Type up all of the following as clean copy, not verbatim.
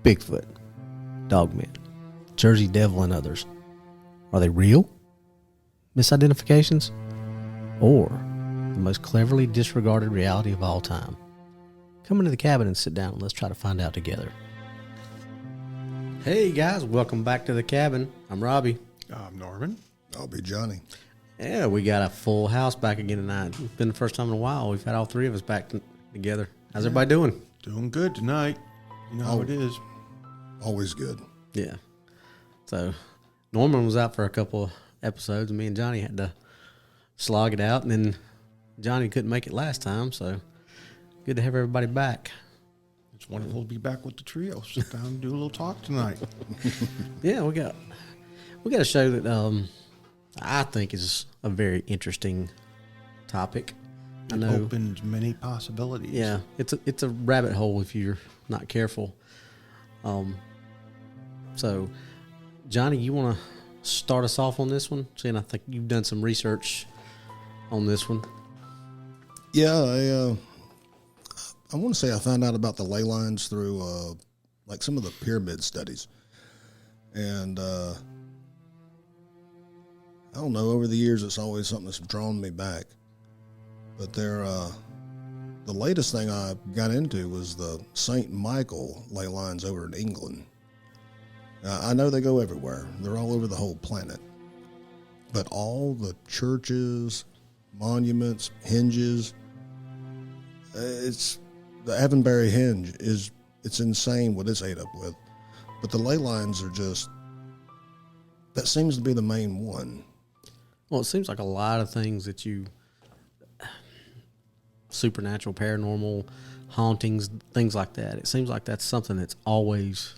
Bigfoot, Dogman, Jersey Devil, and others. Are they real? Misidentifications? Or the most cleverly disregarded reality of all time? Come into the cabin and sit down and let's try to find out together. Hey guys, welcome back to the cabin. I'm Robbie. I'm Norman. I'll be Johnny. Yeah, we got a full house back again tonight. It's been the first time in a while we've had all three of us back together. How's everybody doing? Doing good tonight. You know how it is. Always good. Yeah. So Norman was out for a couple of episodes, and me and Johnny had to slog it out, and then Johnny couldn't make it last time, so good to have everybody back. It's wonderful to be back with the trio. Sit down and do a little talk tonight. Yeah, we got a show that I think is a very interesting topic. I know It opens many possibilities. Yeah, it's a rabbit hole if you're not careful. So, Johnny, you want to start us off on this one? Seeing I think you've done some research on this one. Yeah, I want to say I found out about the ley lines through like some of the pyramid studies, and I don't know. Over the years, it's always something that's drawn me back. But the latest thing I got into was the St. Michael ley lines over in England. I know they go everywhere. They're all over the whole planet. But all the churches, monuments, hinges, it's the Avonbury hinge it's insane what it's ate up with. But the ley lines are just, that seems to be the main one. Well, it seems like a lot of things that supernatural, paranormal, hauntings, things like that. It seems like that's something that's always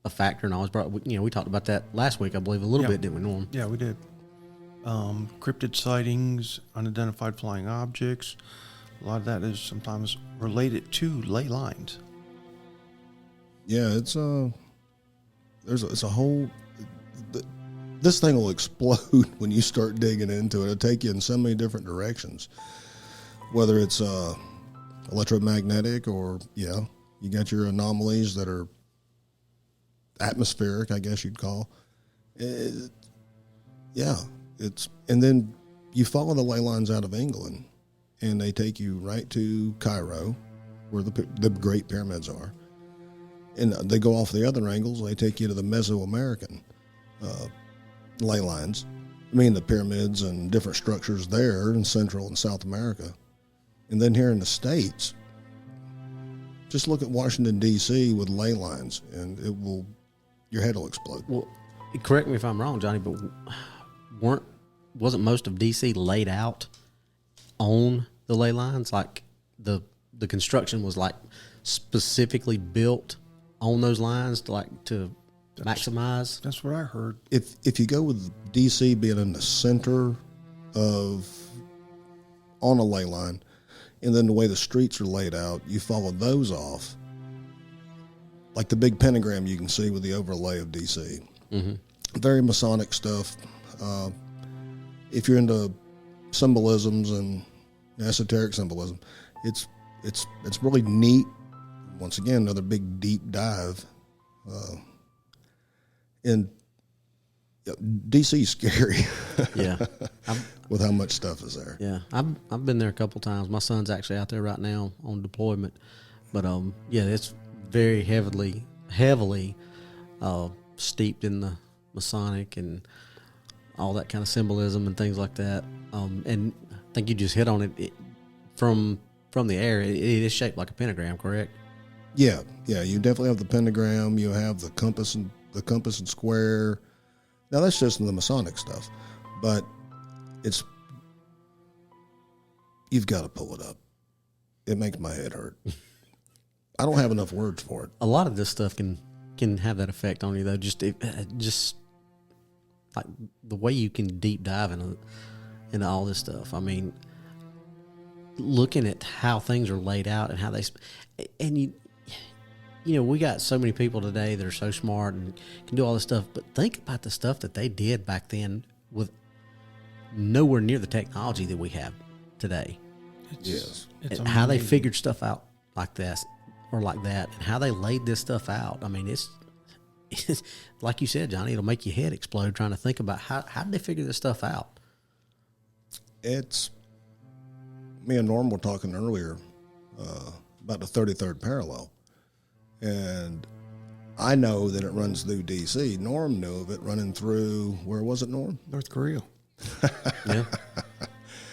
a factor and always brought. We talked about that last week, I believe, a little bit, didn't we, Norm? Yeah, we did. Cryptid sightings, unidentified flying objects. A lot of that is sometimes related to ley lines. Yeah, it's a whole. This thing will explode when you start digging into it. It'll take you in so many different directions. Whether it's electromagnetic or, you got your anomalies that are atmospheric, I guess you'd call. And then you follow the ley lines out of England, and they take you right to Cairo, where the Great Pyramids are. And they go off the other angles. They take you to the Mesoamerican ley lines. I mean, the pyramids and different structures there in Central and South America. And then here in the States, just look at Washington, D.C. with ley lines, and your head will explode. Well, correct me if I'm wrong, Johnny, but wasn't most of D.C. laid out on the ley lines? Like the construction was like specifically built on those lines to maximize? That's what I heard. If you go with D.C. being in the center on a ley line, and then the way the streets are laid out, you follow those off, like the big pentagram you can see with the overlay of D.C. Mm-hmm. Very Masonic stuff. If you're into symbolisms and esoteric symbolism, it's really neat. Once again, another big deep dive. And DC's scary. Yeah. With how much stuff is there. Yeah. I've been there a couple times. My son's actually out there right now on deployment. But it's very heavily steeped in the Masonic and all that kind of symbolism and things like that. And I think you just hit on it from the air. It is shaped like a pentagram, correct? Yeah. You definitely have the pentagram. You have the compass and square. Now that's just in the Masonic stuff, but you've got to pull it up. It makes my head hurt. I don't have enough words for it. A lot of this stuff can have that effect on you, though. Just like the way you can deep dive into all this stuff. I mean, looking at how things are laid out and how we got so many people today that are so smart and can do all this stuff, but think about the stuff that they did back then with nowhere near the technology that we have today. Yes. It's how they amazing. figured stuff out like this. or like that, and how they laid this stuff out. I mean, it's like you said, Johnny, it'll make your head explode trying to think about how did they figure this stuff out? It's me and Norm were talking earlier about the 33rd parallel, and I know that it runs through D.C. Norm knew of it running through, where was it, Norm? North Korea. Yeah.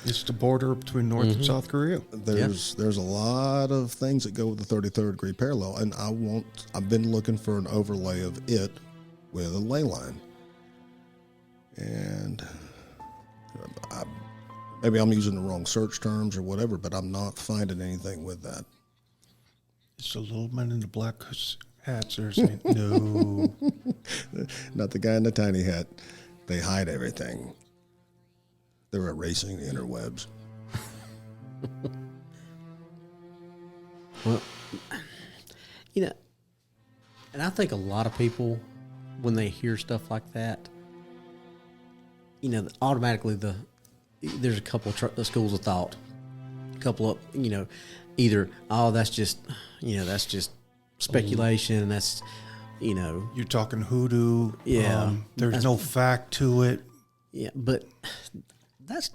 It's the border between North and South Korea. There's a lot of things that go with the 33rd degree parallel, and I've been looking for an overlay of it with a ley line. And maybe I'm using the wrong search terms or whatever, but I'm not finding anything with that. It's the little men in the black hats that are saying, no. Not the guy in the tiny hat. They hide everything. They're erasing the interwebs. Well, you know, and I think a lot of people, when they hear stuff like that, you know, automatically there's a couple of schools of thought. A couple of, you know, either, that's just speculation. That's, you know. You're talking hoodoo. Yeah. There's no fact to it. Yeah, but that's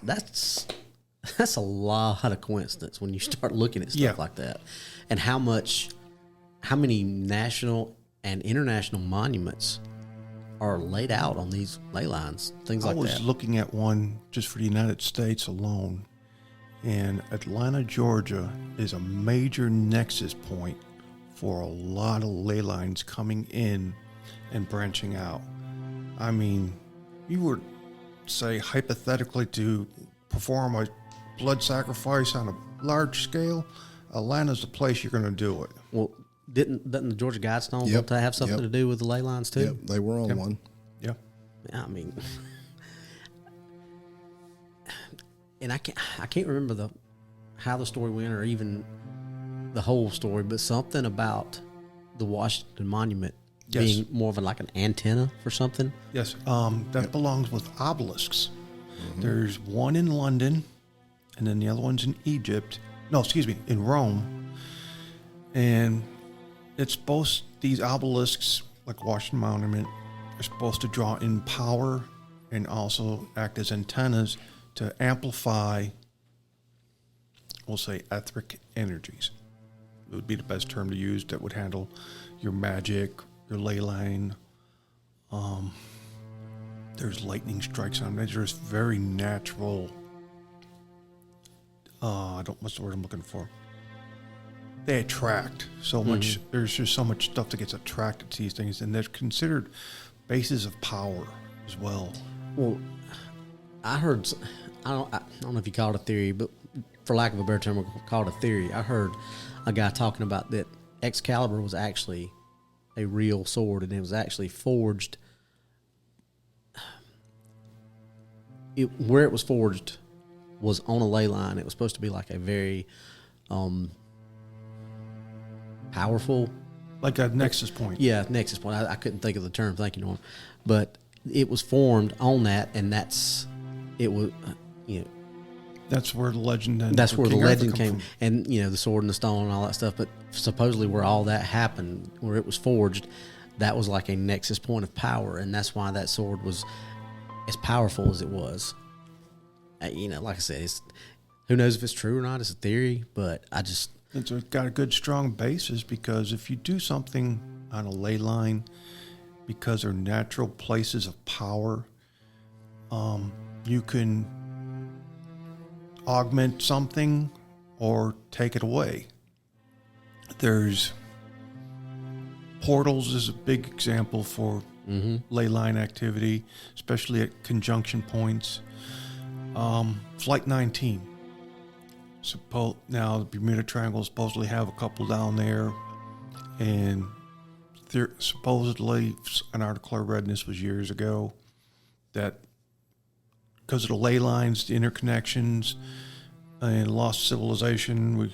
a lot of coincidence when you start looking at stuff like that, and how many national and international monuments are laid out on these ley lines, things like that. I was looking at one just for the United States alone, and Atlanta, Georgia is a major nexus point for a lot of ley lines coming in and branching out. I mean, you were, say, hypothetically to perform a blood sacrifice on a large scale, Atlanta's the place you're going to do it. Well, doesn't the Georgia Guidestones want to have something to do with the ley lines too? Yep, they were on one. Yeah. I mean, and I can't remember how the story went or even the whole story, but something about the Washington Monument being more of like an antenna for something. Yes, that belongs with obelisks. There's one in London, and then the other one's in Egypt. No, excuse me, in Rome. And it's both these obelisks, like Washington Monument, are supposed to draw in power and also act as antennas to amplify, we'll say, etheric energies. It would be the best term to use that would handle your magic, your ley line. There's lightning strikes on it. There's very natural. What's the word I'm looking for? They attract so much. There's just so much stuff that gets attracted to these things, and they're considered bases of power as well. Well, I heard. I don't know if you call it a theory, but for lack of a better term, we'll call it a theory. I heard a guy talking about that Excalibur was actually a real sword, and it was actually forged. Where it was forged was on a ley line. It was supposed to be like a very powerful, like a nexus point. Yeah, nexus point. I couldn't think of the term. Thank you, Norm. But it was formed on that, and it was. That's where the legend. That's where the legend came from. And the sword and the stone and all that stuff. But supposedly, where all that happened, where it was forged, that was like a nexus point of power, and that's why that sword was as powerful as it was. Like I said, who knows if it's true or not? It's a theory, but it's got a good strong basis, because if you do something on a ley line, because they're natural places of power, you can augment something or take it away. There's portals is a big example for ley line activity, especially at conjunction points. Flight 19. Now the Bermuda Triangle supposedly have a couple down there, and supposedly an article I read, and this was years ago, that because of the ley lines, the interconnections, and lost civilization,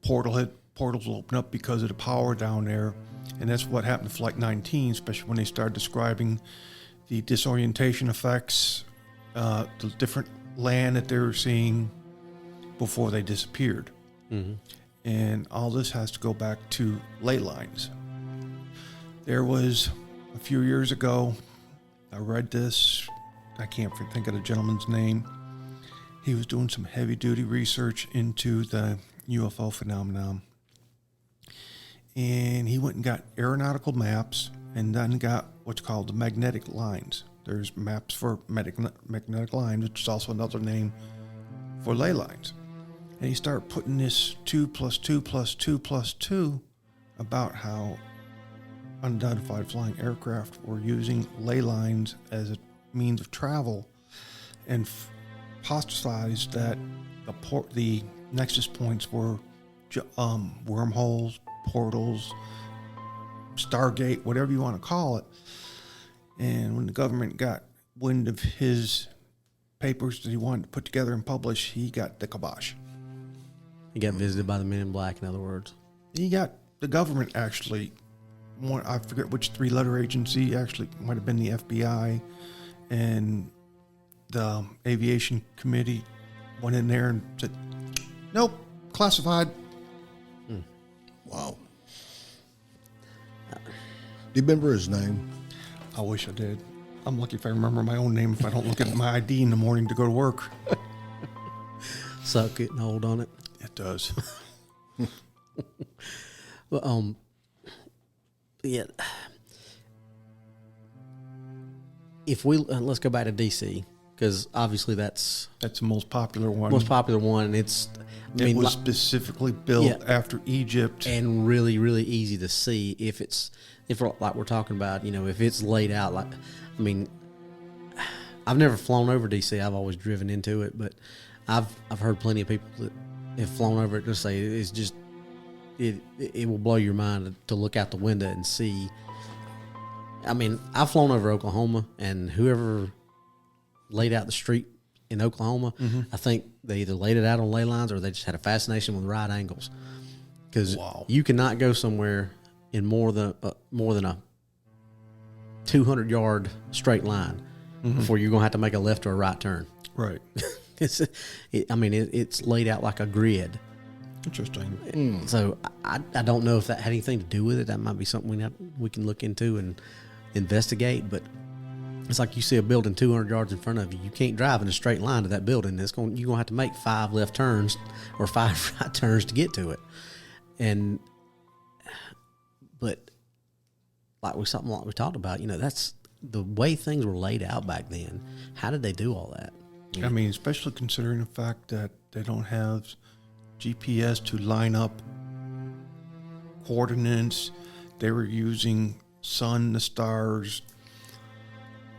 portals will open up because of the power down there. And that's what happened to Flight 19, especially when they started describing the disorientation effects, the different land that they were seeing before they disappeared. And all this has to go back to Ley Lines. There was a few years ago, I read this, I can't think of the gentleman's name. He was doing some heavy duty research into the UFO phenomenon. And he went and got aeronautical maps and then got what's called the magnetic lines. There's maps for magnetic lines, which is also another name for ley lines. And he started putting this 2 plus 2 plus 2 plus 2 about how unidentified flying aircraft were using ley lines as a means of travel, and hypothesized that the nexus points were wormholes, portals, Stargate, whatever you want to call it. And when the government got wind of his papers that he wanted to put together and publish, he got the kibosh. He got visited by the Men in Black, in other words. He got the government actually, I forget which three-letter agency, actually might have been the FBI, and the aviation committee went in there and said, nope, classified. Wow. Do you remember his name? I wish I did. I'm lucky if I remember my own name if I don't look at my ID in the morning to go to work. Suck it and hold on it. It does. Well, yeah. If we let's go back to DC, because obviously that's the most popular one. most popular one. And it's, I mean, it was specifically built Yeah. after Egypt. and really, really easy to see if like we're talking about, if it's laid out like, I mean, I've never flown over DC. I've always driven into it, but I've heard plenty of people that have flown over it just say it's just it will blow your mind to look out the window and see. I mean, I've flown over Oklahoma, and whoever laid out the street in Oklahoma, I think they either laid it out on ley lines or they just had a fascination with right angles. Because you cannot go somewhere in more than a 200-yard straight line before you're going to have to make a left or a right turn. Right. It's laid out like a grid. Interesting. So I don't know if that had anything to do with it. That might be something we can look into and investigate. But it's like you see a building 200 yards in front of you. You can't drive in a straight line to that building. You're going to have to make 5 left turns or 5 right turns to get to it. But like we talked about, that's the way things were laid out back then. How did they do all that? I mean, especially considering the fact that they don't have GPS to line up coordinates. They were using sun, the stars,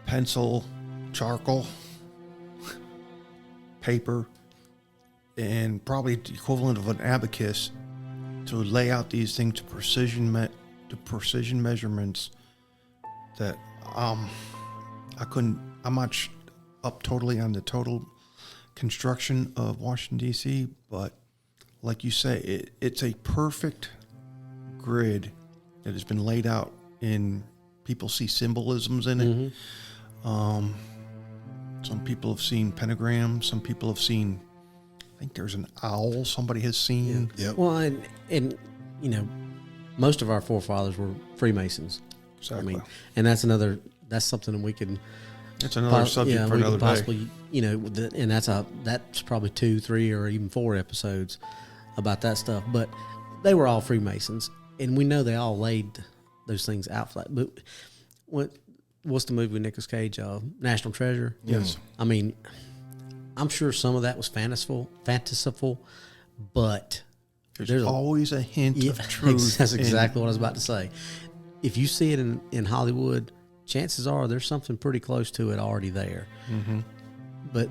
pencil, charcoal, paper, and probably the equivalent of an abacus to lay out these things to precision measurements that I'm not up totally on the total construction of Washington, D.C., but like you say, it's a perfect grid that has been laid out, and people see symbolisms in it. Some people have seen pentagrams. Some people have seen, I think there's an owl somebody has seen. Yep. Well, and most of our forefathers were Freemasons. Exactly. I mean, and that's something that we can. It's another subject for another possibly, day. And that's probably 2, 3, or even 4 episodes about that stuff. But they were all Freemasons, and we know they all laid those things out flat. But what's the movie with Nicolas Cage? National Treasure. Yes. I mean, I'm sure some of that was fanciful, but there's always a hint of truth. That's exactly what I was about to say. If you see it in Hollywood, chances are there's something pretty close to it already there. But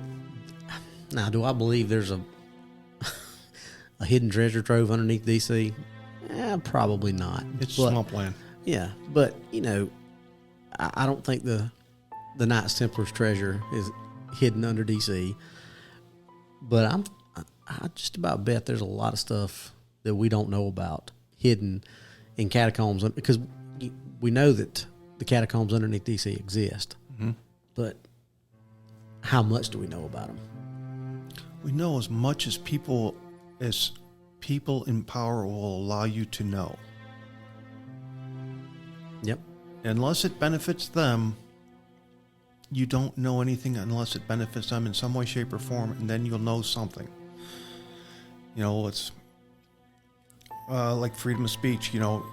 now, do I believe there's a hidden treasure trove underneath DC? Probably not. It's swampland. Yeah, but I don't think the Knights Templar's treasure is hidden under DC. But I just about bet there's a lot of stuff that we don't know about hidden in catacombs, because we know that the catacombs underneath DC exist. But how much do we know about them? We know as much as people as people in power will allow you to know. Yep. Unless it benefits them, you don't know anything unless it benefits them in some way, shape, or form, and then you'll know something. You know, it's like freedom of speech. You know,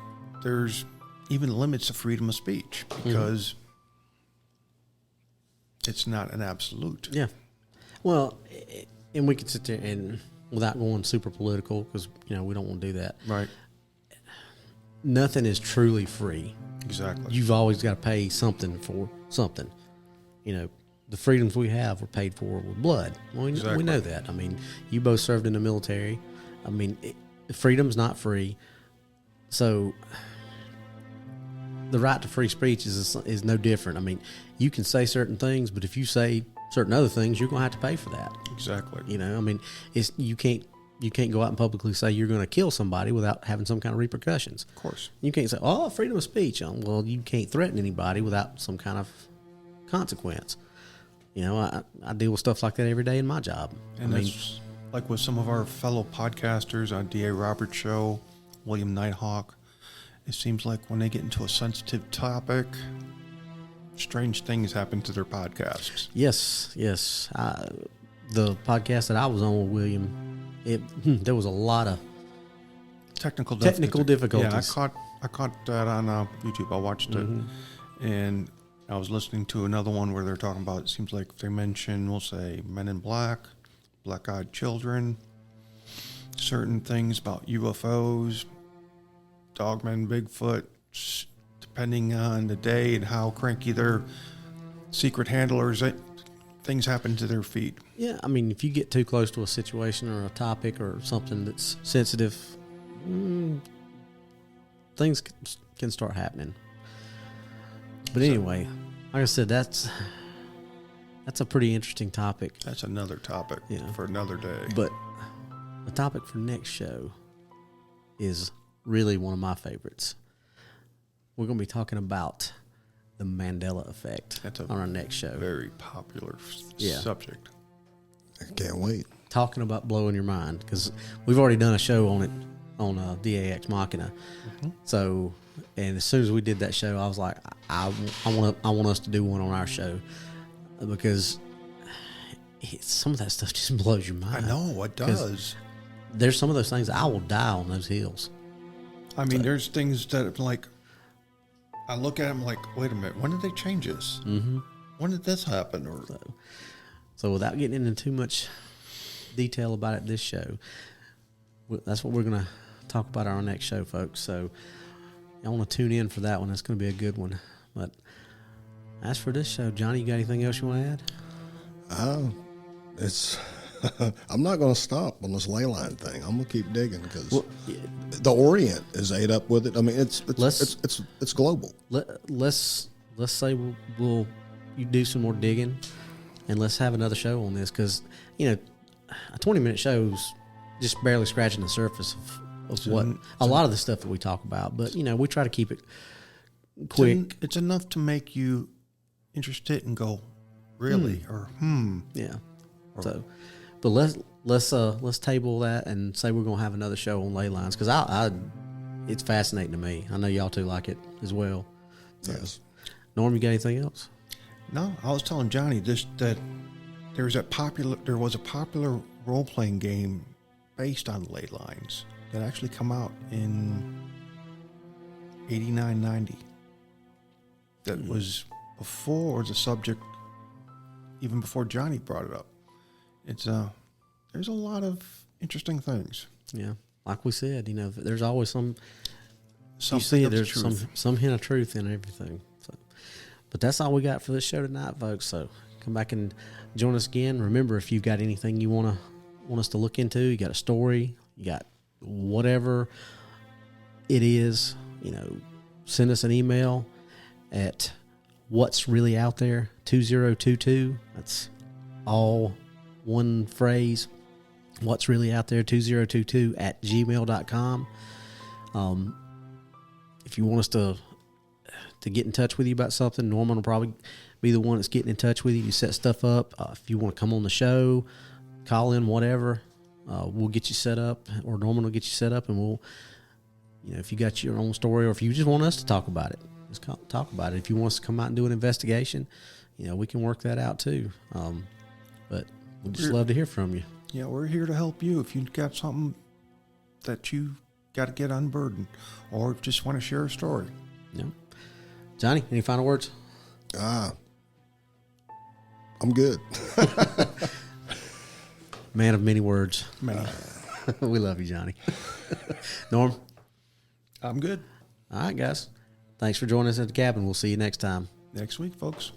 there's even limits to freedom of speech because it's not an absolute. Yeah. Well, and we could sit there and, without going super political, because, you know, we don't want to do that. Right. Nothing is truly free. Exactly. You've always got to pay something for something. You know, the freedoms we have were paid for with blood. Well, we know that. I mean, you both served in the military. I mean, freedom's not free. So the right to free speech is no different. I mean, you can say certain things, but if you say certain other things, you're going to have to pay for that. Exactly. You know, I mean, you can't go out and publicly say you're going to kill somebody without having some kind of repercussions. Of course. You can't say, oh, freedom of speech. Well, you can't threaten anybody without some kind of consequence. You know, I deal with stuff like that every day in my job. And that's like with some of our fellow podcasters on D.A. Roberts' show, William Nighthawk. It seems like when they get into a sensitive topic, strange things happen to their podcasts. Yes. The podcast that I was on with William, there was a lot of technical difficulties. Yeah, I caught that on YouTube. I watched it, and I was listening to another one where they're talking about, it seems like they mention, we'll say, Men in Black, Black-Eyed Children, certain things about UFOs, Dogmen, Bigfoot, depending on the day and how cranky their secret handlers, things happen to their feet. Yeah, I mean, if you get too close to a situation or a topic or something that's sensitive, things can start happening. But anyway, like I said, that's a pretty interesting topic. That's another topic for another day. But the topic for next show is really one of my favorites. We're going to be talking about the Mandela effect on our next show. Very popular subject. I can't wait. Talking about blowing your mind, because we've already done a show on it on DAX Machina. So, and as soon as we did that show, I was like, I want us to do one on our show, because some of that stuff just blows your mind. I know, it does. There's some of those things I will die on those hills. I mean, there's things that, like, I look at them like, wait a minute, when did they change this? When did this happen? Or So without getting into too much detail about it this show, that's what we're going to talk about our next show, folks. So I want to tune in for that one. That's going to be a good one. But as for this show, Johnny, you got anything else you want to add? It's I'm not going to stop on this ley line thing. I'm going to keep digging because the Orient is ate up with it. I mean, it's global. Let's say we'll you do some more digging, and let's have another show on this, because a 20-minute show's just barely scratching the surface of what a lot of the stuff that we talk about. But we try to keep it quick. It's enough to make you interested and go, really, or yeah. So, but let's table that and say we're gonna have another show on Ley Lines, because it's fascinating to me. I know y'all two like it as well. So, yes. Norm, you got anything else? No, I was telling Johnny that there was a popular role-playing game based on Ley Lines that actually come out in 89, 90. That was before the subject, even before Johnny brought it up. It's there's a lot of interesting things. Yeah, like we said, there's always some. Something you see, of there's truth. some hint of truth in everything. So, but that's all we got for this show tonight, folks. So come back and join us again. Remember, if you've got anything you want us to look into, you got a story, you got whatever it is, send us an email at what's really out there 2022. That's all one phrase. What's really out there 2022 at gmail.com. If you want us to get in touch with you about something, Norman will probably be the one that's getting in touch with you to set stuff up. If you want to come on the show, call in, whatever, we'll get you set up, or Norman will get you set up, and we'll, if you got your own story, or if you just want us to talk about it, let's talk about it. If you want us to come out and do an investigation, we can work that out too. But we'd just love to hear from you. Yeah, we're here to help you. If you've got something that you got to get unburdened, or just want to share a story. Yeah. Johnny, any final words? I'm good. Man of many words. Man, We love you, Johnny. Norm? I'm good. All right, guys. Thanks for joining us at the cabin. We'll see you next time. Next week, folks.